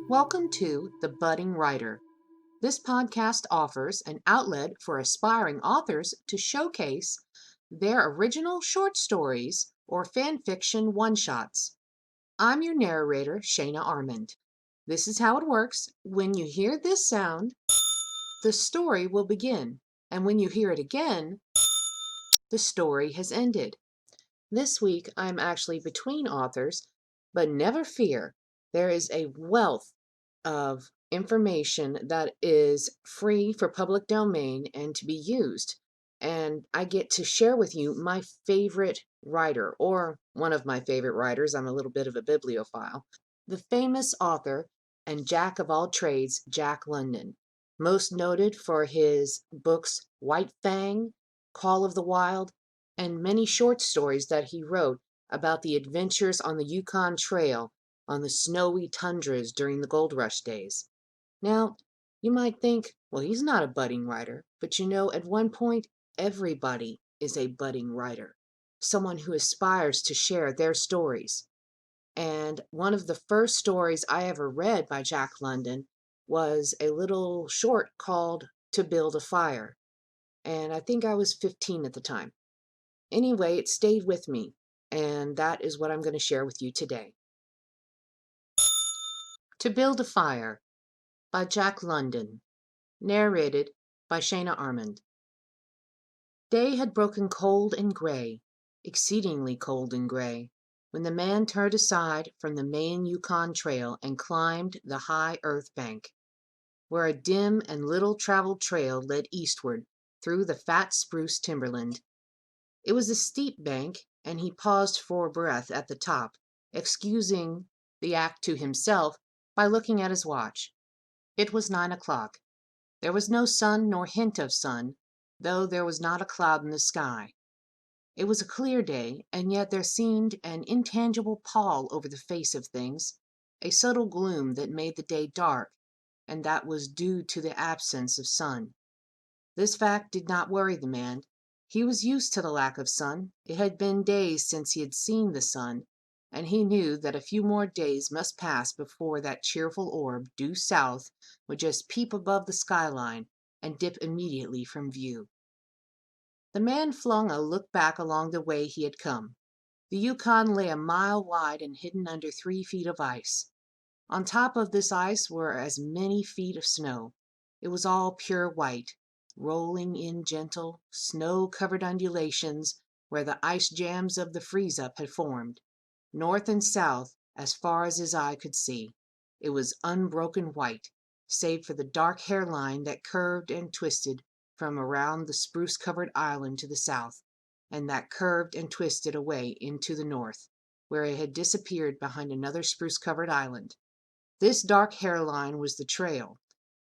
Welcome to The Budding Writer. This podcast offers an outlet for aspiring authors to showcase their original short stories or fan fiction one-shots. I'm your narrator, Shayna Armand. This is how it works. When you hear this sound, the story will begin, and when you hear it again, the story has ended. This week, I'm actually between authors, but never fear, there is a wealth of information that is free for public domain and to be used. And I get to share with you my favorite writer, or one of my favorite writers. I'm a little bit of a bibliophile. The famous author and jack of all trades, Jack London, most noted for his books White Fang, Call of the Wild, and many short stories that he wrote about the adventures on the Yukon Trail on the snowy tundras during the gold rush days. Now, you might think, well, he's not a budding writer, but at one point, everybody is a budding writer, someone who aspires to share their stories. And one of the first stories I ever read by Jack London was a little short called To Build a Fire. And I think I was 15 at the time. Anyway, it stayed with me, and that is what I'm going to share with you today. To Build a Fire by Jack London, narrated by Shayna Armand. Day had broken cold and gray, exceedingly cold and gray, when the man turned aside from the main Yukon Trail and climbed the high earth bank, where a dim and little-traveled trail led eastward through the fat spruce timberland. It was a steep bank, and he paused for breath at the top, excusing the act to himself by looking at his watch. It was 9 o'clock. There was no sun nor hint of sun, though there was not a cloud in the sky. It was a clear day, and yet there seemed an intangible pall over the face of things, a subtle gloom that made the day dark, and that was due to the absence of sun. This fact did not worry the man. He was used to the lack of sun. It had been days since he had seen the sun, and he knew that a few more days must pass before that cheerful orb due south would just peep above the skyline and dip immediately from view. The man flung a look back along the way he had come. The Yukon lay a mile wide and hidden under 3 feet of ice. On top of this ice were as many feet of snow. It was all pure white, rolling in gentle, snow-covered undulations where the ice jams of the freeze-up had formed. North and south, as far as his eye could see, it was unbroken white, save for the dark hairline that curved and twisted from around the spruce-covered island to the south, and that curved and twisted away into the north, where it had disappeared behind another spruce-covered island. This dark hairline was the trail,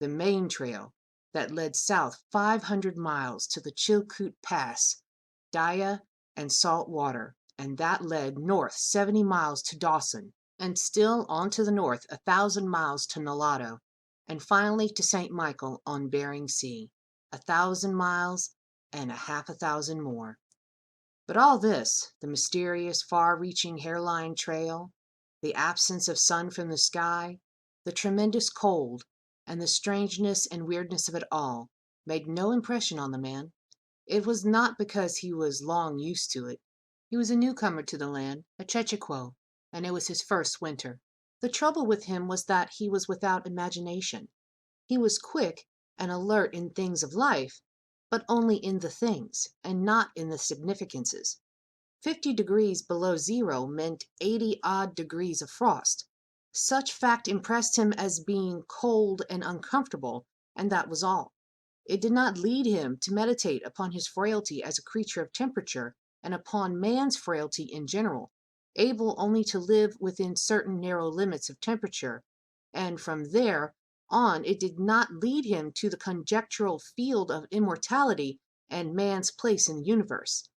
the main trail, that led south 500 miles to the Chilkoot Pass, Daya, and Salt Water, and that led north 70 miles to Dawson, and still on to the north 1,000 miles to Nulato, and finally to St. Michael on Bering Sea, 1,000 miles and a half 1,000 more. But all this, the mysterious far-reaching hairline trail, the absence of sun from the sky, the tremendous cold, and the strangeness and weirdness of it all, made no impression on the man. It was not because he was long used to it. He was a newcomer to the land, a Chechaquo, and it was his first winter. The trouble with him was that he was without imagination. He was quick and alert in things of life, but only in the things, and not in the significances. 50 degrees below zero meant 80-odd degrees of frost. Such fact impressed him as being cold and uncomfortable, and that was all. It did not lead him to meditate upon his frailty as a creature of temperature, and upon man's frailty in general, able only to live within certain narrow limits of temperature, and from there on it did not lead him to the conjectural field of immortality and man's place in the universe.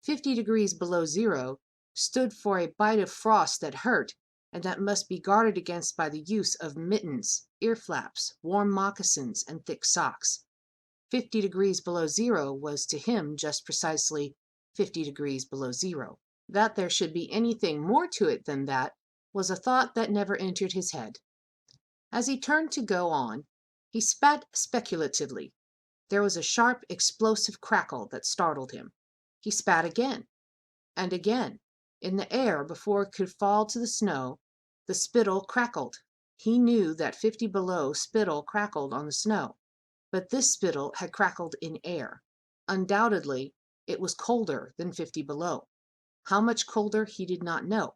50 degrees below zero stood for a bite of frost that hurt, and that must be guarded against by the use of mittens, ear flaps, warm moccasins, and thick socks. 50 degrees below zero was to him just precisely 50 degrees below zero. That there should be anything more to it than that was a thought that never entered his head. As he turned to go on, he spat speculatively. There was a sharp, explosive crackle that startled him. He spat again, and again. In the air, before it could fall to the snow, the spittle crackled. He knew that 50 below spittle crackled on the snow, but this spittle had crackled in air. Undoubtedly, it was colder than 50 below. How much colder he did not know,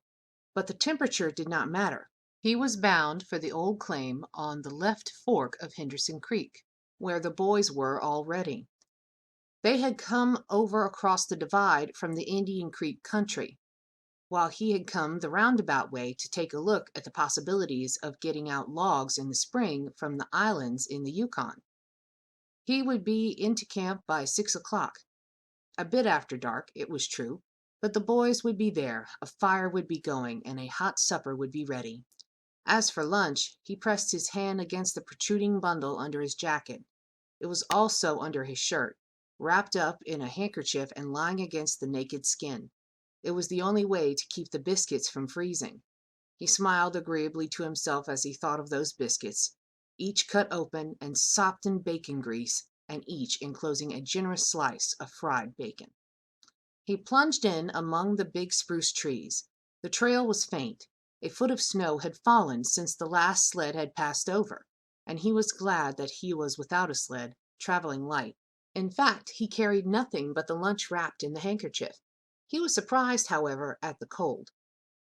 but the temperature did not matter. He was bound for the old claim on the left fork of Henderson Creek, where the boys were already. They had come over across the divide from the Indian Creek country, while he had come the roundabout way to take a look at the possibilities of getting out logs in the spring from the islands in the Yukon. He would be into camp by 6 o'clock. A bit after dark, it was true, but the boys would be there, a fire would be going, and a hot supper would be ready. As for lunch, he pressed his hand against the protruding bundle under his jacket. It was also under his shirt, wrapped up in a handkerchief and lying against the naked skin. It was the only way to keep the biscuits from freezing. He smiled agreeably to himself as he thought of those biscuits, each cut open and sopped in bacon grease, and each enclosing a generous slice of fried bacon. He plunged in among the big spruce trees. The trail was faint. A foot of snow had fallen since the last sled had passed over, and he was glad that he was without a sled, traveling light. In fact, he carried nothing but the lunch wrapped in the handkerchief. He was surprised, however, at the cold.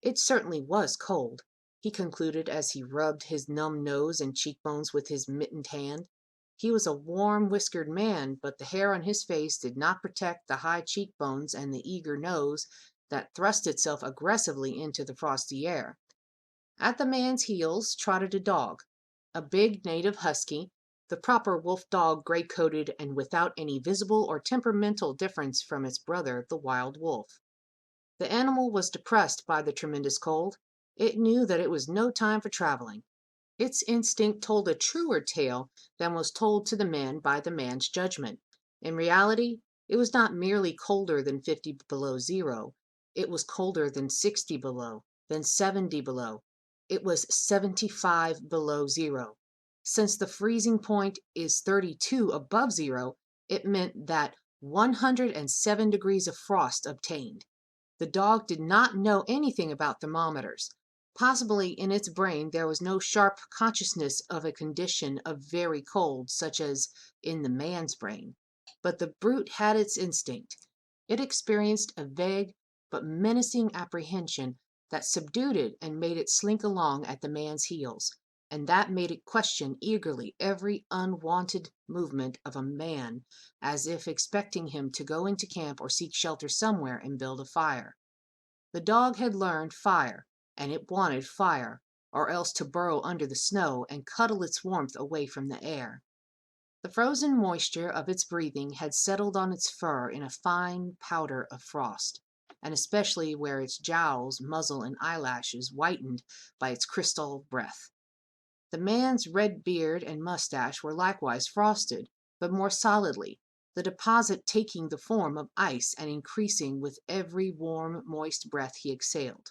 It certainly was cold, he concluded as he rubbed his numb nose and cheekbones with his mittened hand. He was a warm, whiskered man, but the hair on his face did not protect the high cheekbones and the eager nose that thrust itself aggressively into the frosty air. At the man's heels trotted a dog, a big native husky, the proper wolf dog, gray-coated and without any visible or temperamental difference from its brother, the wild wolf. The animal was depressed by the tremendous cold. It knew that it was no time for traveling. Its instinct told a truer tale than was told to the man by the man's judgment. In reality, it was not merely colder than 50 below zero. It was colder than 60 below, than 70 below. It was 75 below zero. Since the freezing point is 32 above zero, it meant that 107 degrees of frost obtained. The dog did not know anything about thermometers. Possibly in its brain there was no sharp consciousness of a condition of very cold, such as in the man's brain. But the brute had its instinct. It experienced a vague but menacing apprehension that subdued it and made it slink along at the man's heels, and that made it question eagerly every unwonted movement of a man, as if expecting him to go into camp or seek shelter somewhere and build a fire. The dog had learned fire, and it wanted fire, or else to burrow under the snow and cuddle its warmth away from the air. The frozen moisture of its breathing had settled on its fur in a fine powder of frost, and especially where its jowls, muzzle, and eyelashes whitened by its crystal breath. The man's red beard and mustache were likewise frosted, but more solidly, the deposit taking the form of ice and increasing with every warm, moist breath he exhaled.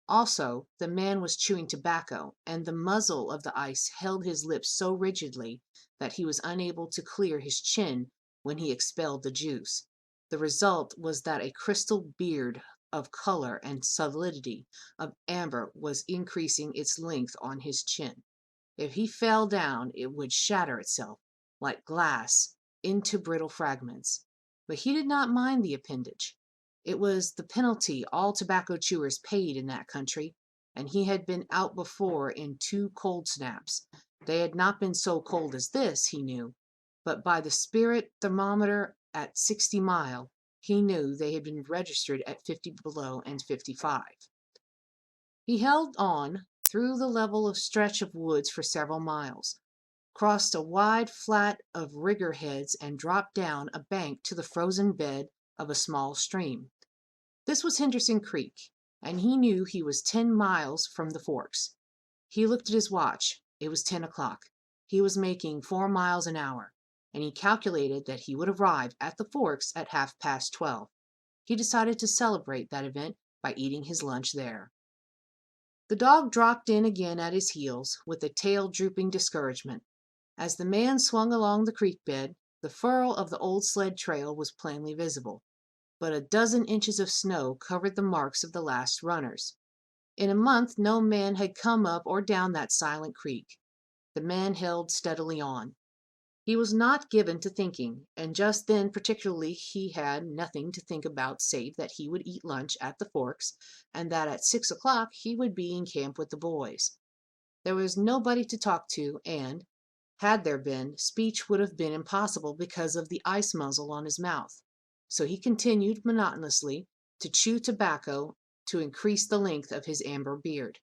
Also, the man was chewing tobacco, and the muzzle of the ice held his lips so rigidly that he was unable to clear his chin when he expelled the juice. The result was that a crystal beard of color and solidity of amber was increasing its length on his chin. If he fell down, it would shatter itself, like glass, into brittle fragments. But he did not mind the appendage. It was the penalty all tobacco chewers paid in that country, and he had been out before in 2 cold snaps. They had not been so cold as this, he knew, but by the spirit thermometer at 60 mile, he knew they had been registered at 50 below and 55. He held on through the level stretch of woods for several miles, crossed a wide flat of rigger heads, and dropped down a bank to the frozen bed of a small stream. This was Henderson Creek, and he knew he was 10 miles from the forks. He looked at his watch. It was 10 o'clock. He was making 4 miles an hour, and he calculated that he would arrive at the forks at 12:30. He decided to celebrate that event by eating his lunch there. The dog dropped in again at his heels, with a tail drooping discouragement. As the man swung along the creek bed, the furrow of the old sled trail was plainly visible, but a dozen inches of snow covered the marks of the last runners. In a month no man had come up or down that silent creek. The man held steadily on. He was not given to thinking, and just then particularly he had nothing to think about save that he would eat lunch at the Forks, and that at 6 o'clock he would be in camp with the boys. There was nobody to talk to, and, had there been, speech would have been impossible because of the ice muzzle on his mouth. So he continued monotonously to chew tobacco to increase the length of his amber beard.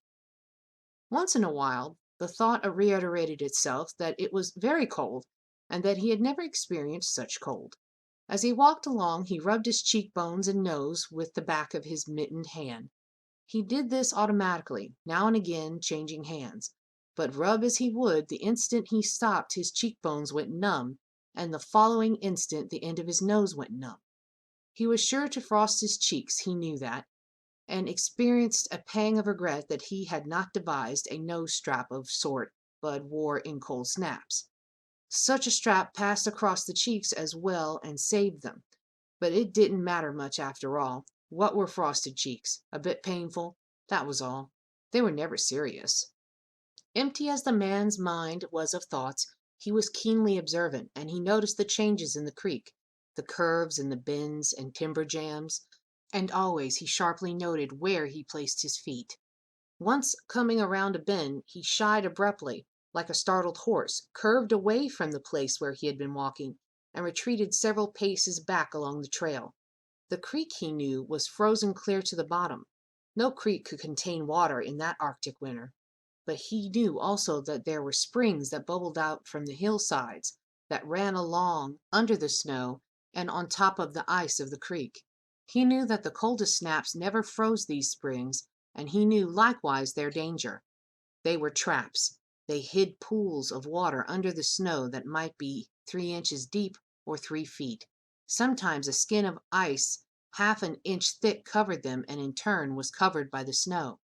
Once in a while the thought reiterated itself that it was very cold, and that he had never experienced such cold. As he walked along he rubbed his cheekbones and nose with the back of his mittened hand. He did this automatically, now and again changing hands, but rub as he would, the instant he stopped his cheekbones went numb, and the following instant the end of his nose went numb. He was sure to frost his cheeks, he knew that, and experienced a pang of regret that he had not devised a nose strap of sort Bud wore in cold snaps. Such a strap passed across the cheeks as well and saved them, but it didn't matter much after all. What were frosted cheeks? A bit painful, that was all. They were never serious. Empty as the man's mind was of thoughts, he was keenly observant, and he noticed the changes in the creek, the curves and the bends and timber jams, and always he sharply noted where he placed his feet. Once coming around a bend, he shied abruptly, like a startled horse, curved away from the place where he had been walking, and retreated several paces back along the trail. The creek, he knew, was frozen clear to the bottom. No creek could contain water in that Arctic winter. But he knew also that there were springs that bubbled out from the hillsides, that ran along under the snow and on top of the ice of the creek. He knew that the coldest snaps never froze these springs, and he knew likewise their danger. They were traps. They hid pools of water under the snow that might be 3 inches deep or 3 feet. Sometimes a skin of ice half an inch thick covered them and in turn was covered by the snow.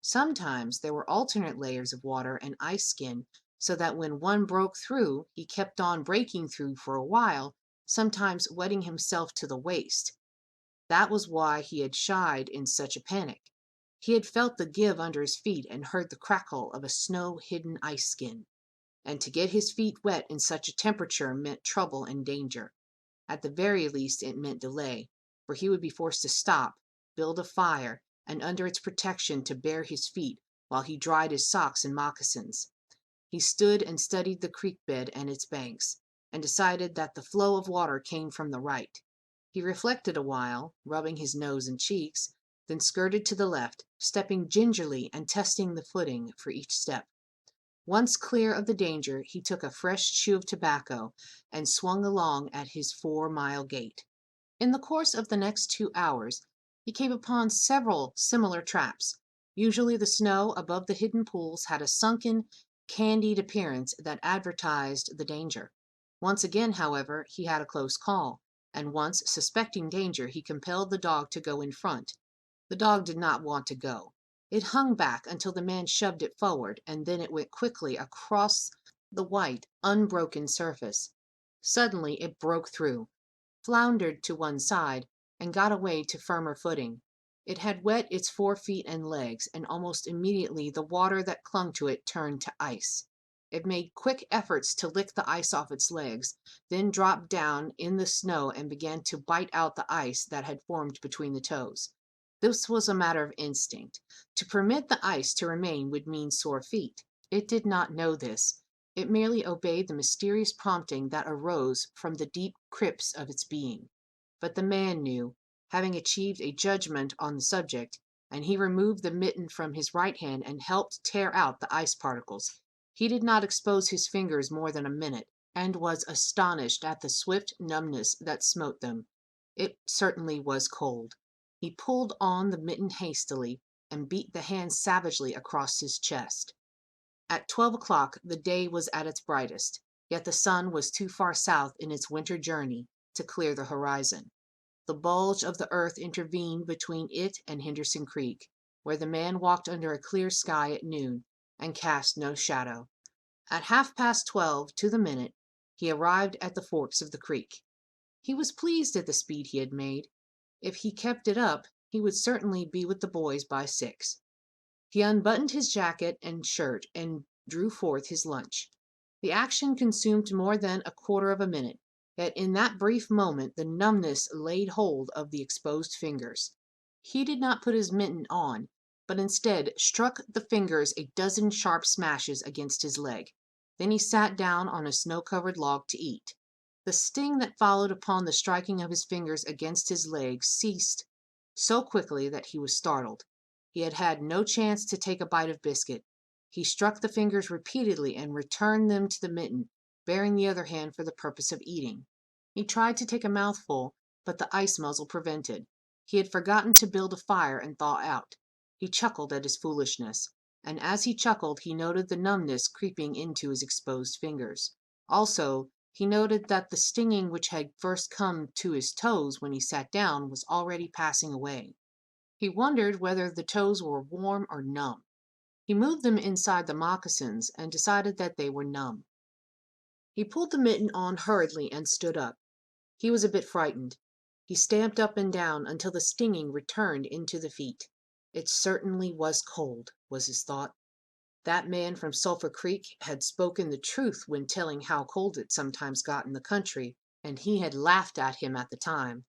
Sometimes there were alternate layers of water and ice skin, so that when one broke through, he kept on breaking through for a while, sometimes wetting himself to the waist. That was why he had shied in such a panic. He had felt the give under his feet and heard the crackle of a snow-hidden ice skin. And to get his feet wet in such a temperature meant trouble and danger. At the very least it meant delay, for he would be forced to stop, build a fire, and under its protection to bare his feet while he dried his socks and moccasins. He stood and studied the creek bed and its banks, and decided that the flow of water came from the right. He reflected a while, rubbing his nose and cheeks, then skirted to the left, stepping gingerly and testing the footing for each step. Once clear of the danger, he took a fresh chew of tobacco and swung along at his 4-mile gait. In the course of the next 2 hours, he came upon several similar traps. Usually the snow above the hidden pools had a sunken, candied appearance that advertised the danger. Once again, however, he had a close call, and once, suspecting danger, he compelled the dog to go in front. The dog did not want to go. It hung back until the man shoved it forward, and then it went quickly across the white, unbroken surface. Suddenly it broke through, floundered to one side, and got away to firmer footing. It had wet its 4 feet and legs, and almost immediately the water that clung to it turned to ice. It made quick efforts to lick the ice off its legs, then dropped down in the snow and began to bite out the ice that had formed between the toes. This was a matter of instinct. To permit the ice to remain would mean sore feet. It did not know this. It merely obeyed the mysterious prompting that arose from the deep crypts of its being. But the man knew, having achieved a judgment on the subject, and he removed the mitten from his right hand and helped tear out the ice particles. He did not expose his fingers more than a minute, and was astonished at the swift numbness that smote them. It certainly was cold. He pulled on the mitten hastily, and beat the hand savagely across his chest. At 12 o'clock the day was at its brightest, yet the sun was too far south in its winter journey to clear the horizon. The bulge of the earth intervened between it and Henderson Creek, where the man walked under a clear sky at noon, and cast no shadow. At 12:30 to the minute, he arrived at the forks of the creek. He was pleased at the speed he had made. If he kept it up, he would certainly be with the boys by 6. He unbuttoned his jacket and shirt and drew forth his lunch. The action consumed more than a quarter of a minute, yet in that brief moment the numbness laid hold of the exposed fingers. He did not put his mitten on, but instead struck the fingers a dozen sharp smashes against his leg. Then he sat down on a snow-covered log to eat. The sting that followed upon the striking of his fingers against his leg ceased so quickly that he was startled. He had had no chance to take a bite of biscuit. He struck the fingers repeatedly and returned them to the mitten, baring the other hand for the purpose of eating. He tried to take a mouthful, but the ice muzzle prevented. He had forgotten to build a fire and thaw out. He chuckled at his foolishness, and as he chuckled he noted the numbness creeping into his exposed fingers. Also, he noted that the stinging which had first come to his toes when he sat down was already passing away. He wondered whether the toes were warm or numb. He moved them inside the moccasins and decided that they were numb. He pulled the mitten on hurriedly and stood up. He was a bit frightened. He stamped up and down until the stinging returned into the feet. It certainly was cold, was his thought. That man from Sulphur Creek had spoken the truth when telling how cold it sometimes got in the country, and he had laughed at him at the time.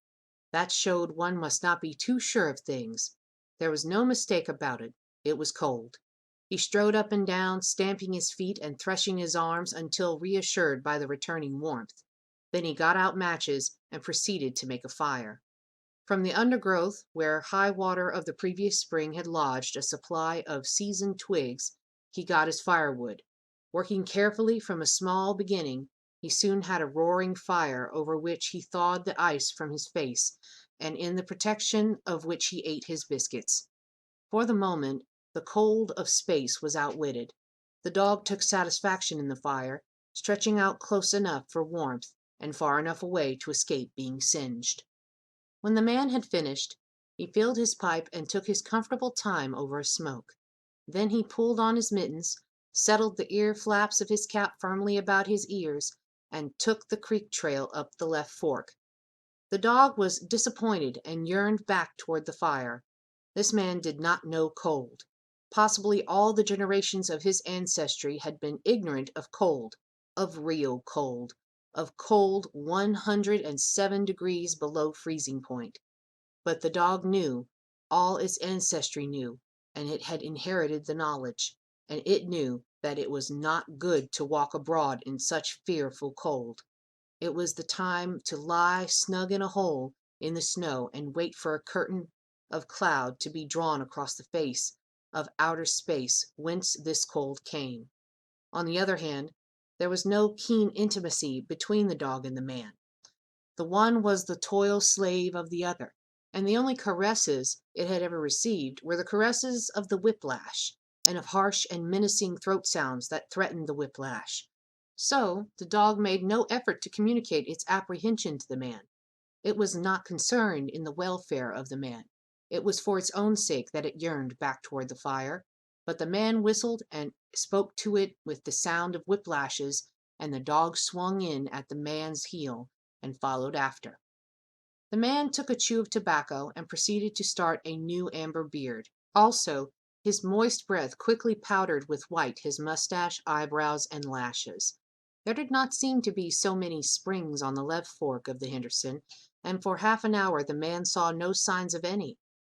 That showed one must not be too sure of things. There was no mistake about it. It was cold. He strode up and down, stamping his feet and threshing his arms until reassured by the returning warmth. Then he got out matches and proceeded to make a fire. From the undergrowth, where high water of the previous spring had lodged a supply of seasoned twigs, he got his firewood. Working carefully from a small beginning, he soon had a roaring fire over which he thawed the ice from his face, and in the protection of which he ate his biscuits. For the moment, the cold of space was outwitted. The dog took satisfaction in the fire, stretching out close enough for warmth and far enough away to escape being singed. When the man had finished, he filled his pipe and took his comfortable time over a smoke. Then he pulled on his mittens, settled the ear flaps of his cap firmly about his ears, and took the creek trail up the left fork. The dog was disappointed and yearned back toward the fire. This man did not know cold. Possibly all the generations of his ancestry had been ignorant of cold, of real cold, of cold 107 degrees below freezing point. But the dog knew, all its ancestry knew, and it had inherited the knowledge, and it knew that it was not good to walk abroad in such fearful cold. It was the time to lie snug in a hole in the snow and wait for a curtain of cloud to be drawn across the face of outer space whence this cold came. On the other hand, there was no keen intimacy between the dog and the man. The one was the toil slave of the other, and the only caresses it had ever received were the caresses of the whiplash, and of harsh and menacing throat sounds that threatened the whiplash. So the dog made no effort to communicate its apprehension to the man. It was not concerned in the welfare of the man. It was for its own sake that it yearned back toward the fire. But the man whistled and spoke to it with the sound of whiplashes, and the dog swung in at the man's heel and followed after. The man took a chew of tobacco and proceeded to start a new amber beard. Also, his moist breath quickly powdered with white his mustache, eyebrows, and lashes. There did not seem to be so many springs on the left fork of the Henderson, and for half an hour the man saw no signs of any.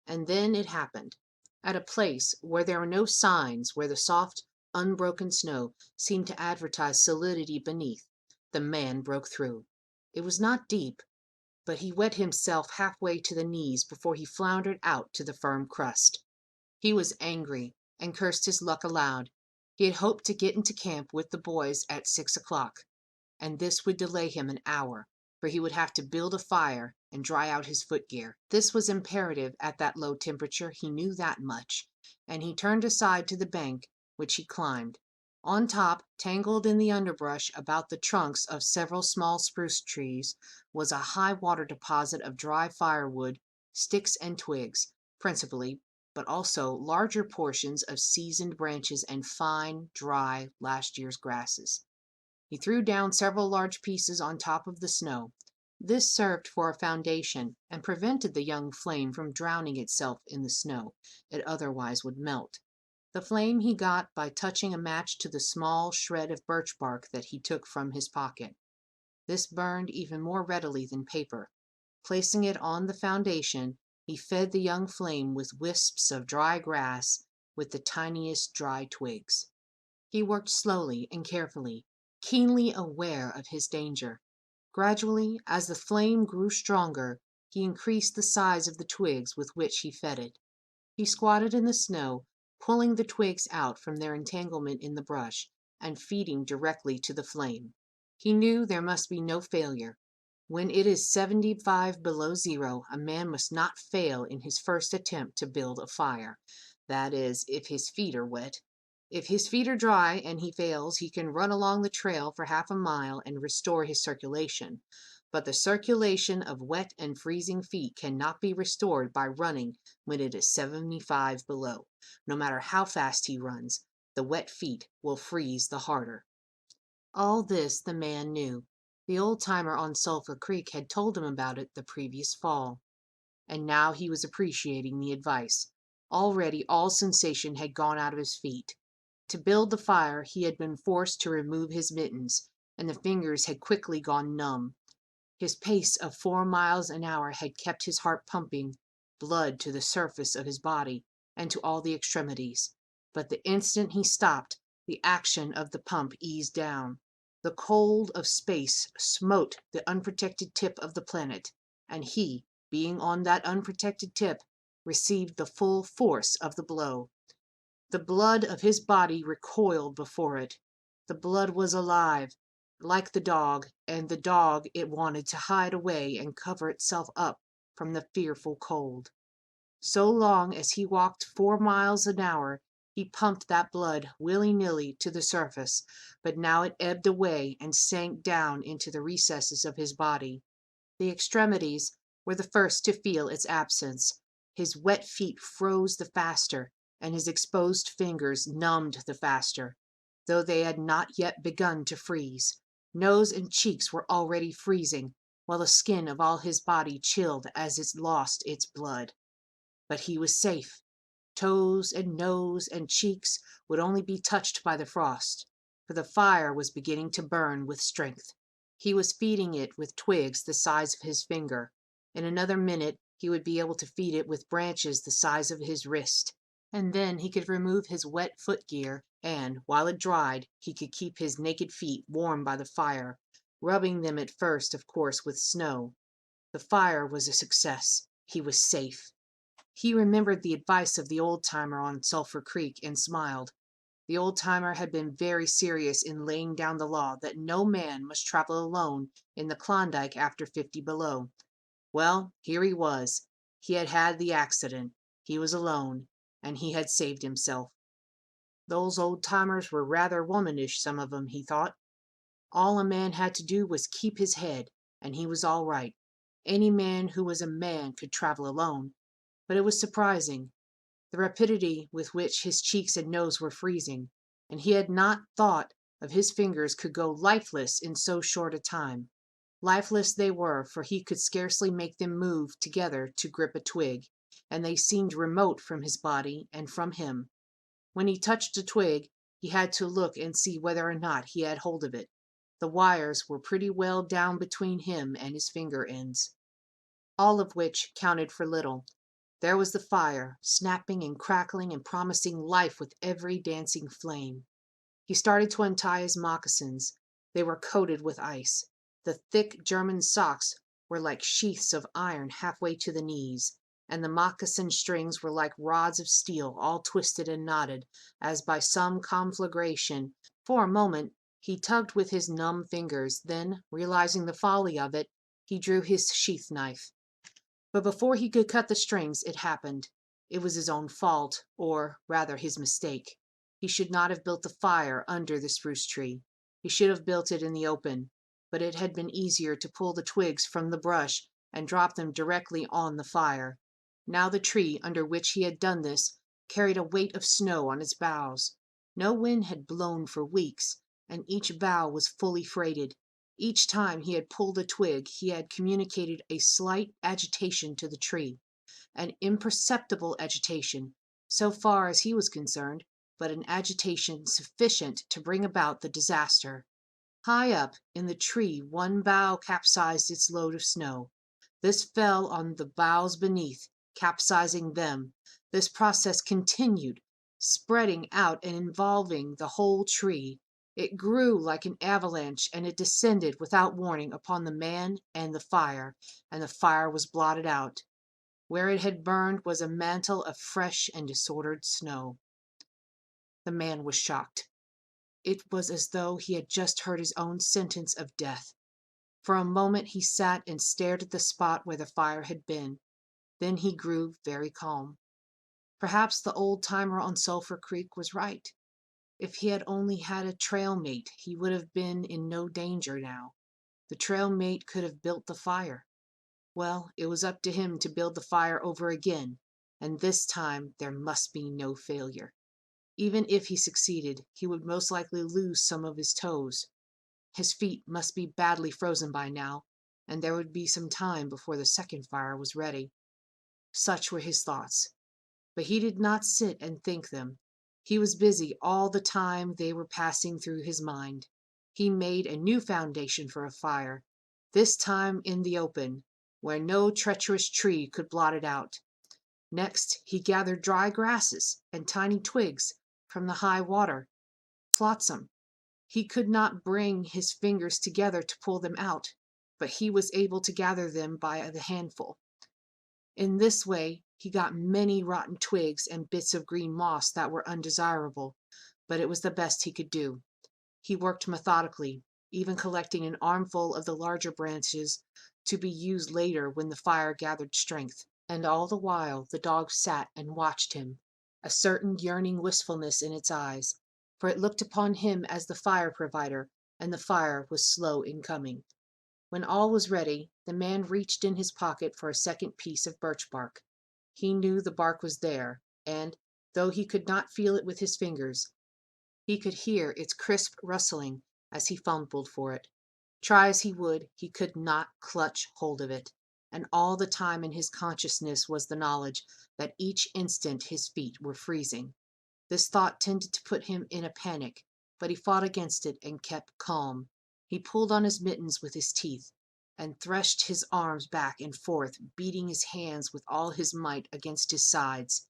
And then it happened. At a place where there were no signs, where the soft, unbroken snow seemed to advertise solidity beneath, the man broke through. It was not deep, but he wet himself halfway to the knees before he floundered out to the firm crust. He was angry and cursed his luck aloud. He had hoped to get into camp with the boys at 6 o'clock, and this would delay him an hour, for he would have to build a fire and dry out his footgear. This was imperative at that low temperature, he knew that much, and he turned aside to the bank, which he climbed. On top, tangled in the underbrush about the trunks of several small spruce trees, was a high water deposit of dry firewood, sticks and twigs, principally, but also larger portions of seasoned branches and fine, dry, last year's grasses. He threw down several large pieces on top of the snow. This served for a foundation, and prevented the young flame from drowning itself in the snow; it otherwise would melt. The flame he got by touching a match to the small shred of birch bark that he took from his pocket. This burned even more readily than paper. Placing it on the foundation, he fed the young flame with wisps of dry grass, with the tiniest dry twigs. He worked slowly and carefully, keenly aware of his danger. Gradually, as the flame grew stronger, he increased the size of the twigs with which he fed it. He squatted in the snow, pulling the twigs out from their entanglement in the brush, and feeding directly to the flame. He knew there must be no failure. When it is 75 below zero, a man must not fail in his first attempt to build a fire. That is, if his feet are wet. If his feet are dry and he fails, he can run along the trail for half a mile and restore his circulation. But the circulation of wet and freezing feet cannot be restored by running when it is 75 below. No matter how fast he runs, the wet feet will freeze the harder. All this the man knew. The old-timer on Sulphur Creek had told him about it the previous fall. And now he was appreciating the advice. Already all sensation had gone out of his feet. To build the fire he had been forced to remove his mittens, and the fingers had quickly gone numb. His pace of 4 miles an hour had kept his heart pumping blood to the surface of his body and to all the extremities. But the instant he stopped, the action of the pump eased down. The cold of space smote the unprotected tip of the planet, and he, being on that unprotected tip, received the full force of the blow. The blood of his body recoiled before it. The blood was alive, like the dog, and the dog it wanted to hide away and cover itself up from the fearful cold. So long as he walked 4 miles an hour, he pumped that blood willy-nilly to the surface, but now it ebbed away and sank down into the recesses of his body. The extremities were the first to feel its absence. His wet feet froze the faster, and his exposed fingers numbed the faster, though they had not yet begun to freeze. Nose and cheeks were already freezing, while the skin of all his body chilled as it lost its blood. But he was safe. Toes and nose and cheeks would only be touched by the frost, for the fire was beginning to burn with strength. He was feeding it with twigs the size of his finger. In another minute he would be able to feed it with branches the size of his wrist, and then he could remove his wet footgear, and, while it dried, he could keep his naked feet warm by the fire, rubbing them at first, of course, with snow. The fire was a success. He was safe. He remembered the advice of the old-timer on Sulphur Creek and smiled. The old-timer had been very serious in laying down the law that no man must travel alone in the Klondike after 50 below. Well, here he was. He had had the accident. He was alone, and he had saved himself. Those old-timers were rather womanish, some of 'em, he thought. All a man had to do was keep his head, and he was all right. Any man who was a man could travel alone. But it was surprising, the rapidity with which his cheeks and nose were freezing, and he had not thought of his fingers could go lifeless in so short a time. Lifeless they were, for he could scarcely make them move together to grip a twig, and they seemed remote from his body and from him. When he touched a twig, he had to look and see whether or not he had hold of it. The wires were pretty well down between him and his finger ends. All of which counted for little. There was the fire, snapping and crackling and promising life with every dancing flame. He started to untie his moccasins. They were coated with ice. The thick German socks were like sheaths of iron halfway to the knees, and the moccasin strings were like rods of steel, all twisted and knotted, as by some conflagration. For a moment he tugged with his numb fingers, then, realizing the folly of it, he drew his sheath knife. But before he could cut the strings, it happened. It was his own fault, or rather his mistake. He should not have built the fire under the spruce tree. He should have built it in the open, but it had been easier to pull the twigs from the brush and drop them directly on the fire. Now the tree under which he had done this carried a weight of snow on its boughs. No wind had blown for weeks, and each bough was fully freighted. Each time he had pulled a twig, he had communicated a slight agitation to the tree, an imperceptible agitation, so far as he was concerned, but an agitation sufficient to bring about the disaster. High up in the tree one bough capsized its load of snow. This fell on the boughs beneath, capsizing them. This process continued, spreading out and involving the whole tree. It grew like an avalanche, and it descended without warning upon the man and the fire was blotted out. Where it had burned was a mantle of fresh and disordered snow. The man was shocked. It was as though he had just heard his own sentence of death. For a moment he sat and stared at the spot where the fire had been. Then he grew very calm. Perhaps the old-timer on Sulphur Creek was right. If he had only had a trail mate, he would have been in no danger now. The trail mate could have built the fire. Well, it was up to him to build the fire over again, and this time there must be no failure. Even if he succeeded, he would most likely lose some of his toes. His feet must be badly frozen by now, and there would be some time before the second fire was ready. Such were his thoughts. But he did not sit and think them. He was busy all the time they were passing through his mind. He made a new foundation for a fire, this time in the open, where no treacherous tree could blot it out. Next, he gathered dry grasses and tiny twigs from the high water, flotsam. He could not bring his fingers together to pull them out, but he was able to gather them by the handful. In this way he got many rotten twigs and bits of green moss that were undesirable, but it was the best he could do. He worked methodically, even collecting an armful of the larger branches to be used later when the fire gathered strength. And all the while the dog sat and watched him, a certain yearning wistfulness in its eyes, for it looked upon him as the fire provider, and the fire was slow in coming. When all was ready, the man reached in his pocket for a second piece of birch bark. He knew the bark was there, and, though he could not feel it with his fingers, he could hear its crisp rustling as he fumbled for it. Try as he would, he could not clutch hold of it, and all the time in his consciousness was the knowledge that each instant his feet were freezing. This thought tended to put him in a panic, but he fought against it and kept calm. He pulled on his mittens with his teeth, and threshed his arms back and forth, beating his hands with all his might against his sides.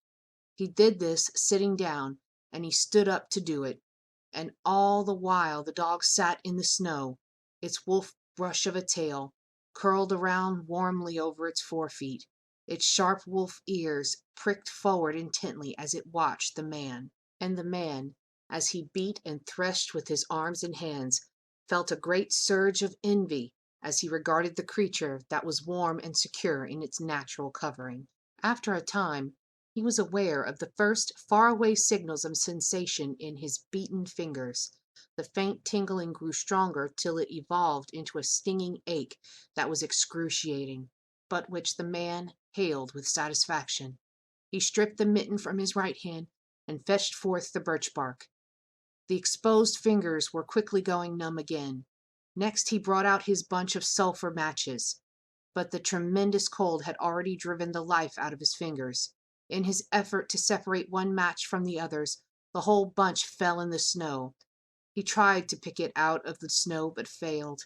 He did this sitting down, and he stood up to do it, and all the while the dog sat in the snow, its wolf brush of a tail curled around warmly over its forefeet, its sharp wolf ears pricked forward intently as it watched the man. And the man, as he beat and threshed with his arms and hands, felt a great surge of envy as he regarded the creature that was warm and secure in its natural covering. After a time, he was aware of the first far-away signals of sensation in his beaten fingers. The faint tingling grew stronger till it evolved into a stinging ache that was excruciating, but which the man hailed with satisfaction. He stripped the mitten from his right hand and fetched forth the birch bark. The exposed fingers were quickly going numb again. Next he brought out his bunch of sulphur matches, but the tremendous cold had already driven the life out of his fingers. In his effort to separate one match from the others, the whole bunch fell in the snow. He tried to pick it out of the snow, but failed.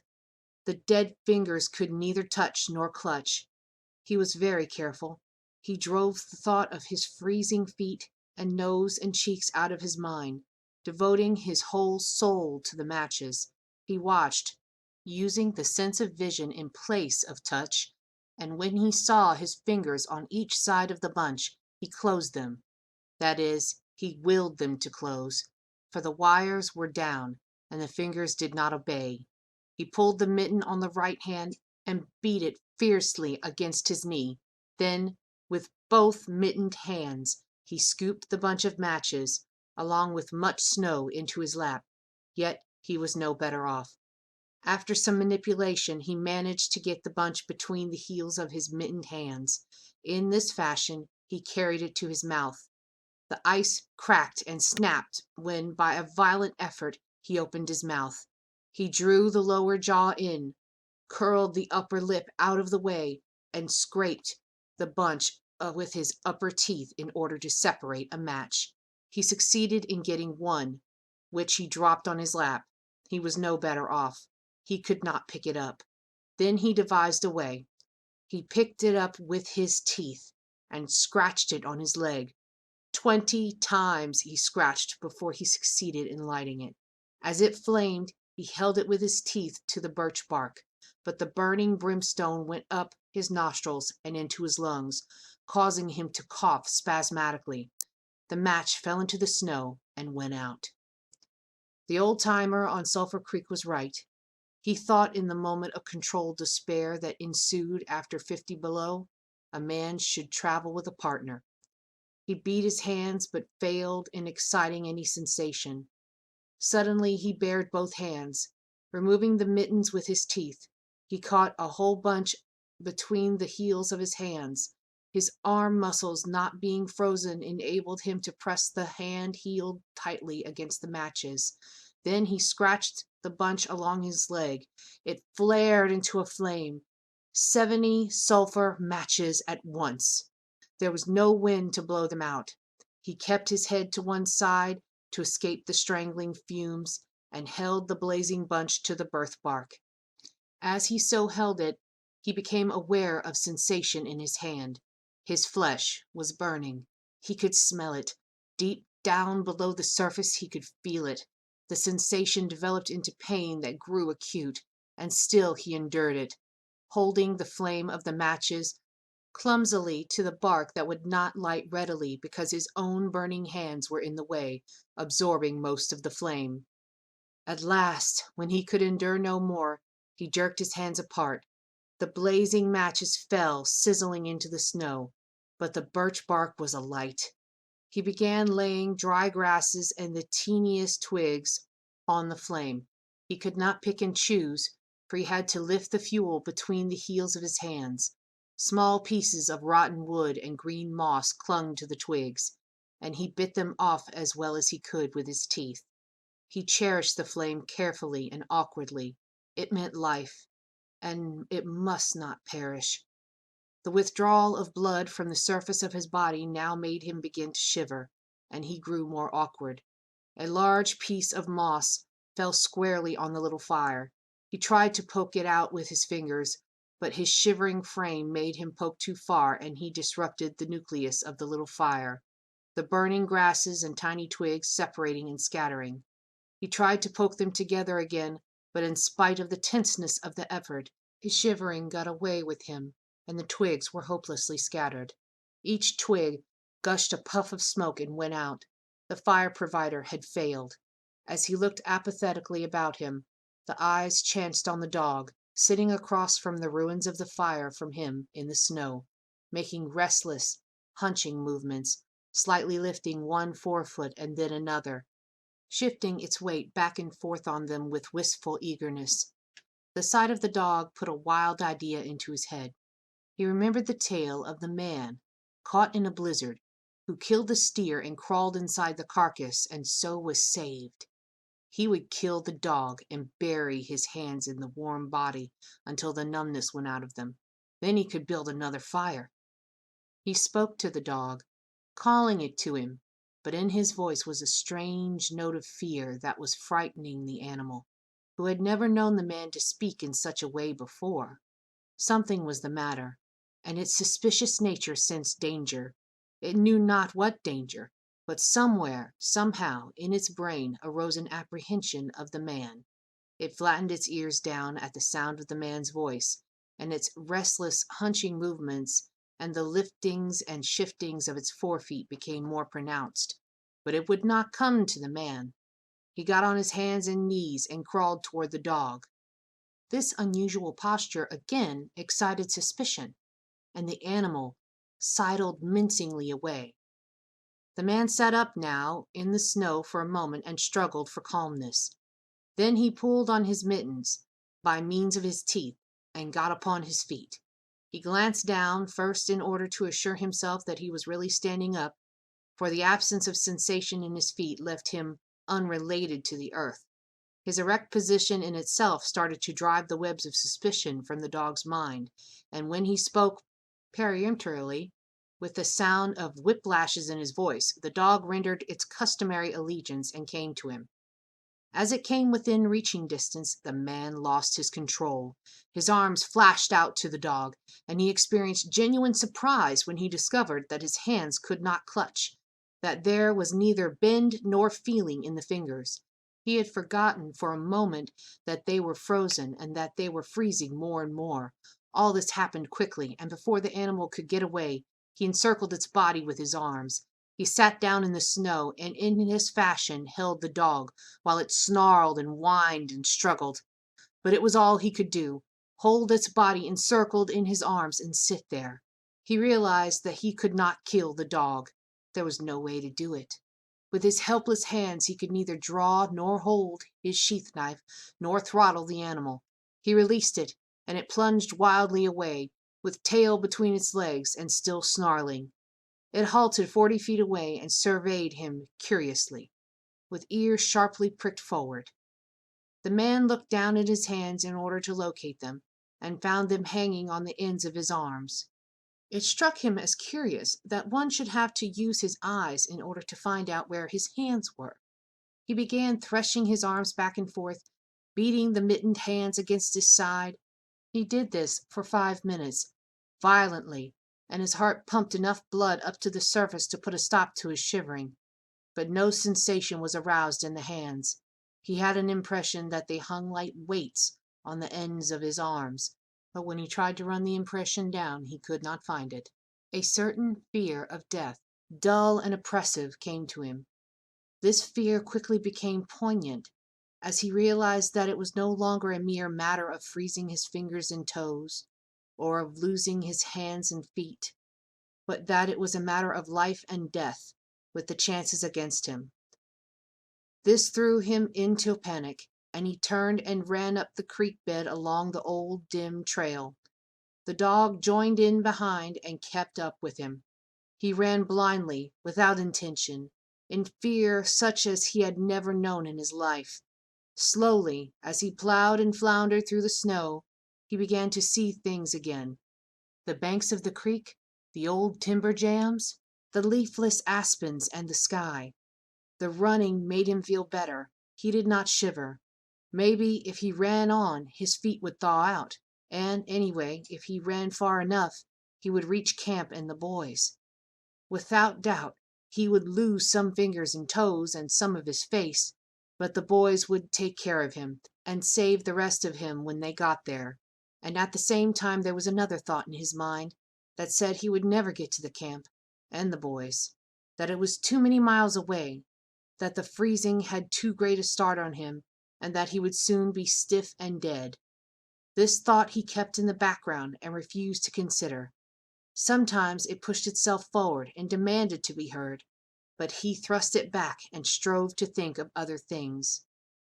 The dead fingers could neither touch nor clutch. He was very careful. He drove the thought of his freezing feet and nose and cheeks out of his mind, devoting his whole soul to the matches. He watched, using the sense of vision in place of touch, and when he saw his fingers on each side of the bunch, he closed them. That is, he willed them to close, for the wires were down, and the fingers did not obey. He pulled the mitten on the right hand and beat it fiercely against his knee. Then, with both mittened hands, he scooped the bunch of matches, along with much snow, into his lap, yet he was no better off. After some manipulation, he managed to get the bunch between the heels of his mittened hands. In this fashion, he carried it to his mouth. The ice cracked and snapped when, by a violent effort, he opened his mouth. He drew the lower jaw in, curled the upper lip out of the way, and scraped the bunch with his upper teeth in order to separate a match. He succeeded in getting one, which he dropped on his lap. He was no better off. He could not pick it up. Then he devised a way. He picked it up with his teeth and scratched it on his leg. 20 times he scratched before he succeeded in lighting it. As it flamed, he held it with his teeth to the birch bark, but the burning brimstone went up his nostrils and into his lungs, causing him to cough spasmodically. The match fell into the snow and went out. The old-timer on Sulphur Creek was right. He thought in the moment of controlled despair that ensued after 50 below, a man should travel with a partner. He beat his hands, but failed in exciting any sensation. Suddenly he bared both hands. Removing the mittens with his teeth, he caught a whole bunch between the heels of his hands. His arm muscles not being frozen enabled him to press the hand heel tightly against the matches. Then he scratched the bunch along his leg. It flared into a flame. 70 sulphur matches at once. There was no wind to blow them out. He kept his head to one side to escape the strangling fumes, and held the blazing bunch to the birthbark. As he so held it, he became aware of sensation in his hand. His flesh was burning. He could smell it. Deep down below the surface he could feel it. The sensation developed into pain that grew acute, and still he endured it, holding the flame of the matches clumsily to the bark that would not light readily because his own burning hands were in the way, absorbing most of the flame. At last, when he could endure no more, he jerked his hands apart. The blazing matches fell sizzling into the snow, but the birch bark was alight. He began laying dry grasses and the teeniest twigs on the flame. He could not pick and choose, for he had to lift the fuel between the heels of his hands. Small pieces of rotten wood and green moss clung to the twigs, and he bit them off as well as he could with his teeth. He cherished the flame carefully and awkwardly. It meant life, and it must not perish. The withdrawal of blood from the surface of his body now made him begin to shiver, and he grew more awkward. A large piece of moss fell squarely on the little fire. He tried to poke it out with his fingers, but his shivering frame made him poke too far, and he disrupted the nucleus of the little fire, the burning grasses and tiny twigs separating and scattering. He tried to poke them together again, but in spite of the tenseness of the effort, his shivering got away with him, and the twigs were hopelessly scattered. Each twig gushed a puff of smoke and went out. The fire provider had failed. As he looked apathetically about him, the eyes chanced on the dog, sitting across from the ruins of the fire from him in the snow, making restless, hunching movements, slightly lifting one forefoot and then another, shifting its weight back and forth on them with wistful eagerness. The sight of the dog put a wild idea into his head. He remembered the tale of the man caught in a blizzard, who killed the steer and crawled inside the carcass and so was saved. He would kill the dog and bury his hands in the warm body until the numbness went out of them. Then he could build another fire. He spoke to the dog, calling it to him, but in his voice was a strange note of fear that was frightening the animal, who had never known the man to speak in such a way before. Something was the matter, and its suspicious nature sensed danger. It knew not what danger, but somewhere, somehow, in its brain arose an apprehension of the man. It flattened its ears down at the sound of the man's voice, and its restless, hunching movements and the liftings and shiftings of its forefeet became more pronounced. But it would not come to the man. He got on his hands and knees and crawled toward the dog. This unusual posture again excited suspicion, and the animal sidled mincingly away. The man sat up now in the snow for a moment and struggled for calmness. Then he pulled on his mittens by means of his teeth and got upon his feet. He glanced down, first in order to assure himself that he was really standing up, for the absence of sensation in his feet left him unrelated to the earth. His erect position in itself started to drive the webs of suspicion from the dog's mind, and when he spoke peremptorily, with the sound of whiplashes in his voice, the dog rendered its customary allegiance and came to him. As it came within reaching distance, the man lost his control. His arms flashed out to the dog, and he experienced genuine surprise when he discovered that his hands could not clutch, that there was neither bend nor feeling in the fingers. He had forgotten for a moment that they were frozen and that they were freezing more and more. All this happened quickly, and before the animal could get away, he encircled its body with his arms. He sat down in the snow and in his fashion held the dog while it snarled and whined and struggled. But it was all he could do, hold its body encircled in his arms and sit there. He realized that he could not kill the dog. There was no way to do it. With his helpless hands he could neither draw nor hold his sheath knife nor throttle the animal. He released it, and it plunged wildly away, with tail between its legs and still snarling. It halted 40 feet away and surveyed him curiously, with ears sharply pricked forward. The man looked down at his hands in order to locate them, and found them hanging on the ends of his arms. It struck him as curious that one should have to use his eyes in order to find out where his hands were. He began threshing his arms back and forth, beating the mittened hands against his side. He did this for 5 minutes, violently, and his heart pumped enough blood up to the surface to put a stop to his shivering. But no sensation was aroused in the hands. He had an impression that they hung like weights on the ends of his arms, but when he tried to run the impression down, he could not find it. A certain fear of death, dull and oppressive, came to him. This fear quickly became poignant, as he realized that it was no longer a mere matter of freezing his fingers and toes, or of losing his hands and feet, but that it was a matter of life and death, with the chances against him. This threw him into panic, and he turned and ran up the creek bed along the old dim trail. The dog joined in behind and kept up with him. He ran blindly, without intention, in fear such as he had never known in his life. Slowly, as he plowed and floundered through the snow, he began to see things again. The banks of the creek, the old timber jams, the leafless aspens and the sky. The running made him feel better. He did not shiver. Maybe if he ran on, his feet would thaw out, and anyway, if he ran far enough, he would reach camp and the boys. Without doubt, he would lose some fingers and toes and some of his face, but the boys would take care of him and save the rest of him when they got there. And at the same time there was another thought in his mind that said he would never get to the camp and the boys, that it was too many miles away, that the freezing had too great a start on him, and that he would soon be stiff and dead. This thought he kept in the background and refused to consider. Sometimes it pushed itself forward and demanded to be heard, but he thrust it back and strove to think of other things.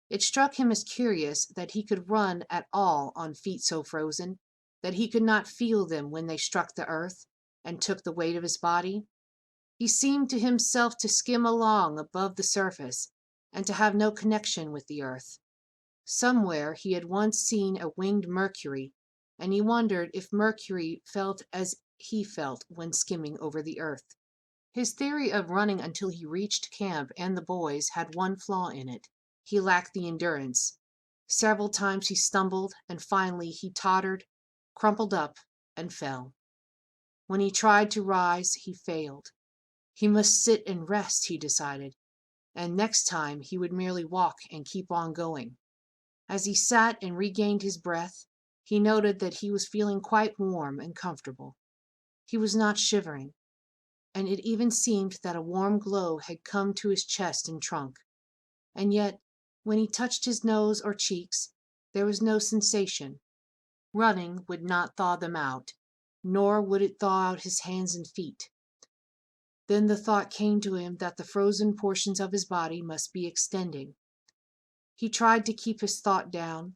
It struck him as curious that he could run at all on feet so frozen that he could not feel them when they struck the earth and took the weight of his body. He seemed to himself to skim along above the surface and to have no connection with the earth. Somewhere he had once seen a winged Mercury, and he wondered if Mercury felt as he felt when skimming over the earth. His theory of running until he reached camp and the boys had one flaw in it. He lacked the endurance. Several times he stumbled, and finally he tottered, crumpled up, and fell. When he tried to rise, he failed. He must sit and rest, he decided, and next time he would merely walk and keep on going. As he sat and regained his breath, he noted that he was feeling quite warm and comfortable. He was not shivering, and it even seemed that a warm glow had come to his chest and trunk. And yet, when he touched his nose or cheeks, there was no sensation. Running would not thaw them out, nor would it thaw out his hands and feet. Then the thought came to him that the frozen portions of his body must be extending. He tried to keep his thought down,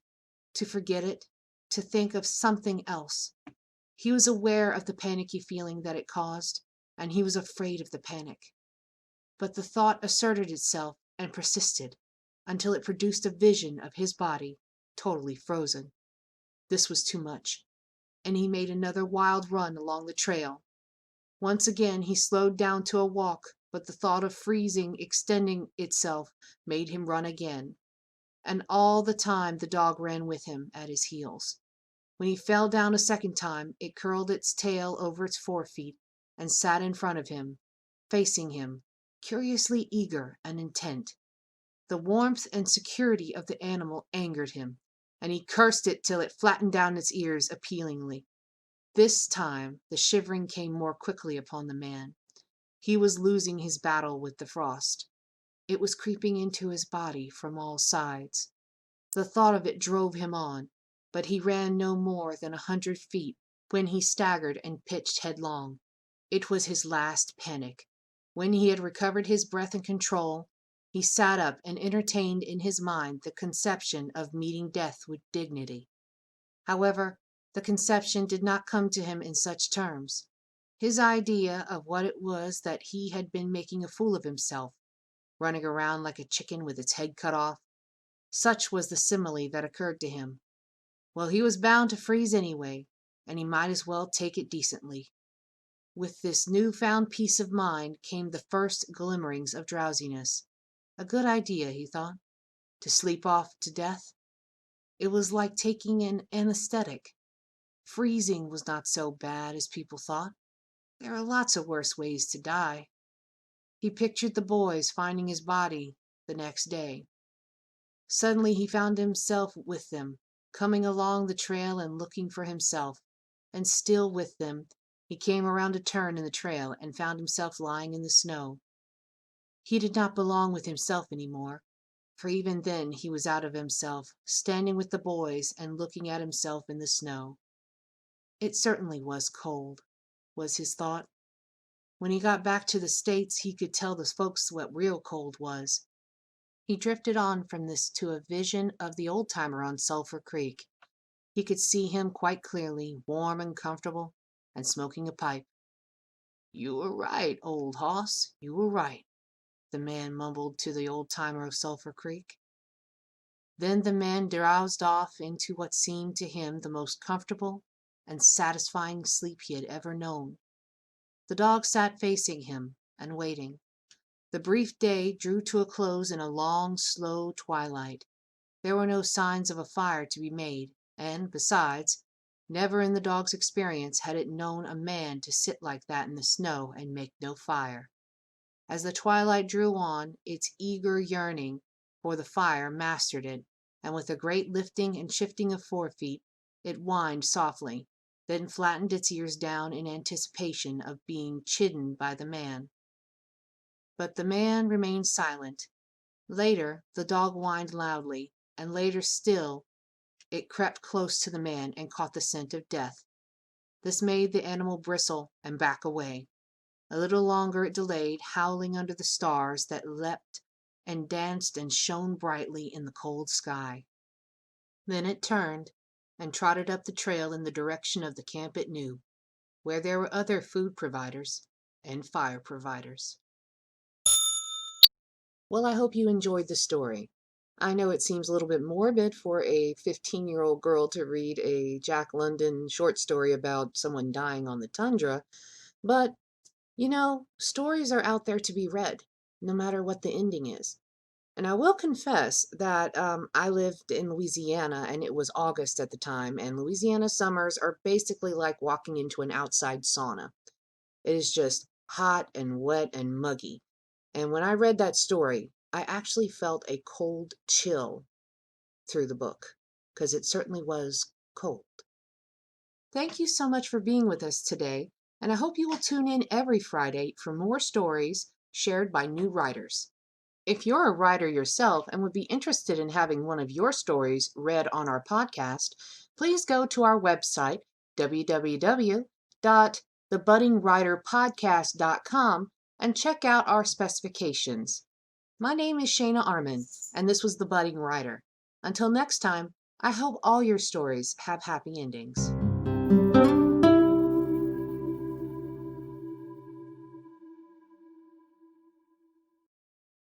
to forget it, to think of something else. He was aware of the panicky feeling that it caused, and he was afraid of the panic. But the thought asserted itself and persisted until it produced a vision of his body totally frozen. This was too much, and he made another wild run along the trail. Once again he slowed down to a walk, but the thought of freezing extending itself made him run again. And all the time the dog ran with him at his heels. When he fell down a second time, it curled its tail over its forefeet and sat in front of him, facing him, curiously eager and intent. The warmth and security of the animal angered him, and he cursed it till it flattened down its ears appealingly. This time the shivering came more quickly upon the man. He was losing his battle with the frost. It was creeping into his body from all sides. The thought of it drove him on, but he ran no more than 100 feet when he staggered and pitched headlong. It was his last panic. When he had recovered his breath and control, he sat up and entertained in his mind the conception of meeting death with dignity. However, the conception did not come to him in such terms. His idea of what it was that he had been making a fool of himself, running around like a chicken with its head cut off. Such was the simile that occurred to him. Well, he was bound to freeze anyway, and he might as well take it decently. With this new-found peace of mind came the first glimmerings of drowsiness. A good idea, he thought, to sleep off to death. It was like taking an anesthetic. Freezing was not so bad as people thought. There are lots of worse ways to die. He pictured the boys finding his body the next day. Suddenly he found himself with them, coming along the trail and looking for himself, and still with them. He came around a turn in the trail and found himself lying in the snow. He did not belong with himself any more, for even then he was out of himself, standing with the boys and looking at himself in the snow. It certainly was cold, was his thought. When he got back to the States, he could tell the folks what real cold was. He drifted on from this to a vision of the old-timer on Sulphur Creek. He could see him quite clearly, warm and comfortable, and smoking a pipe. "You were right, old hoss, you were right," the man mumbled to the old-timer of Sulphur Creek. Then the man drowsed off into what seemed to him the most comfortable and satisfying sleep he had ever known. The dog sat facing him and waiting. The brief day drew to a close in a long, slow twilight. There were no signs of a fire to be made, and, besides, never in the dog's experience had it known a man to sit like that in the snow and make no fire. As the twilight drew on, its eager yearning for the fire mastered it, and with a great lifting and shifting of forefeet, it whined softly, then flattened its ears down in anticipation of being chidden by the man. But the man remained silent. Later the dog whined loudly, and later still it crept close to the man and caught the scent of death. This made the animal bristle and back away. A little longer it delayed, howling under the stars that leapt and danced and shone brightly in the cold sky. Then it turned and trotted up the trail in the direction of the camp it knew, where there were other food providers and fire providers. Well, I hope you enjoyed the story. I know it seems a little bit morbid for a 15-year-old girl to read a Jack London short story about someone dying on the tundra, but, stories are out there to be read, no matter what the ending is. And I will confess that I lived in Louisiana, and it was August at the time, and Louisiana summers are basically like walking into an outside sauna. It is just hot and wet and muggy. And when I read that story, I actually felt a cold chill through the book, because it certainly was cold. Thank you so much for being with us today, and I hope you will tune in every Friday for more stories shared by new writers. If you're a writer yourself and would be interested in having one of your stories read on our podcast, please go to our website, www.thebuddingwriterpodcast.com, and check out our specifications. My name is Shayna Armand, and this was The Budding Writer. Until next time, I hope all your stories have happy endings.